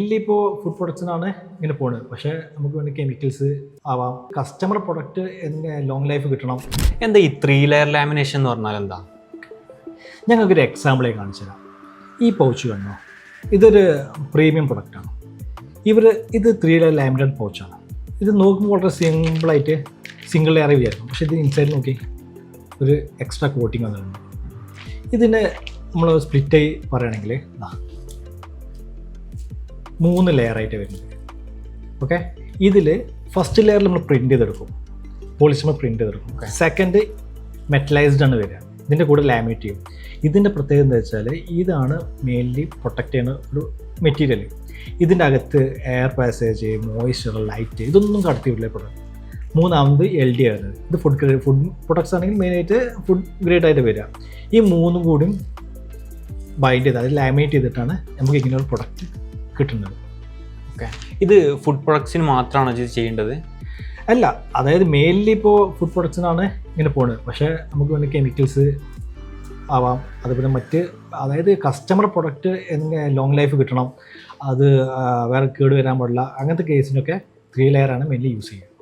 Mainly ഇപ്പോൾ food പ്രൊഡക്ട്സിനാണ് ഇങ്ങനെ പോകുന്നത്. പക്ഷേ നമുക്ക് വേണ്ടി കെമിക്കൽസ് ആവാം, കസ്റ്റമർ പ്രൊഡക്റ്റ് എങ്ങനെ ലോങ് ലൈഫ് കിട്ടണം. എന്താ ഈ 3 ലെയർ ലാമിനേഷൻ എന്ന് പറഞ്ഞാൽ എന്താ? ഞങ്ങൾക്കൊരു എക്സാമ്പിളായി കാണിച്ചു തരാം. ഈ പൗച്ച് കണ്ടോ, ഇതൊരു പ്രീമിയം പ്രൊഡക്റ്റാണ്. ഇത് 3 ലെയർ ലാമിനേറ്റഡ് പൗച്ചാണ്. ഇത് നോക്കുമ്പോൾ വളരെ സിമ്പിളായിട്ട് സിംഗിൾ ലെയർ വിചാരിക്കും. പക്ഷേ ഇത് ഇൻസൈഡ് നോക്കി ഒരു എക്സ്ട്രാ കോട്ടിങ് വന്നിട്ടുണ്ട്. ഇതിൻ്റെ നമ്മൾ സ്പ്ലിറ്റായി പറയുകയാണെങ്കിൽ 3 ലെയറായിട്ട് വരുന്നത്. ഓക്കെ, ഇതിൽ ഫസ്റ്റ് ലെയറിൽ നമ്മൾ പ്രിൻ്റ് ചെയ്തെടുക്കും, പോളിസ്റ്റർ പ്രിൻ്റ് ചെയ്തെടുക്കും. സെക്കൻഡ് മെറ്റലൈസ്ഡ് ആണ് വരിക, ഇതിൻ്റെ കൂടെ ലാമിനേറ്റ് ചെയ്യും. ഇതിൻ്റെ പ്രത്യേകത എന്താ വെച്ചാൽ ഇതാണ് മെയിൻലി പ്രൊട്ടക്റ്റ് ചെയ്യുന്ന ഒരു മെറ്റീരിയൽ. ഇതിൻ്റെ അകത്ത് എയർ പാസേജ്, മോയ്സ്ചർ, ലൈറ്റ് ഇതൊന്നും കടത്തി വിടില്ല പ്രൊഡക്റ്റ്. മൂന്നാമത് LD ആണ്. ഇത് ഫുഡ് പ്രൊഡക്ട്സ് ആണെങ്കിൽ മെയിനായിട്ട് ഫുഡ് ഗ്രേഡ് ആയിട്ട് വരിക. ഈ മൂന്നും കൂടി ബൈൻഡ് ചെയ്ത് അത് ലാമിനേറ്റ് ചെയ്തിട്ടാണ് നമുക്ക് ഇങ്ങനെ ഒരു പ്രൊഡക്റ്റ് കിട്ടുന്നത്. ഓക്കെ, ഇത് ഫുഡ് പ്രൊഡക്ട്സിന് മാത്രമാണോ ഇത് ചെയ്യേണ്ടത്? അല്ല, അതായത് മെയിൻലി ഇപ്പോൾ ഫുഡ് പ്രൊഡക്ട്സിനാണ് ഇങ്ങനെ പോകുന്നത്. പക്ഷേ നമുക്ക് വേണ്ടി കെമിക്കൽസ് ആവാം, അതുപോലെ അതായത് കസ്റ്റമർ പ്രൊഡക്റ്റ് എങ്ങനെ ലോങ് ലൈഫ് കിട്ടണം, അത് വേറെ കേട് വരാൻ പാടില്ല, അങ്ങനത്തെ കേസിനൊക്കെ 3 ലെയറാണ് മെയിൻലി യൂസ് ചെയ്യുക.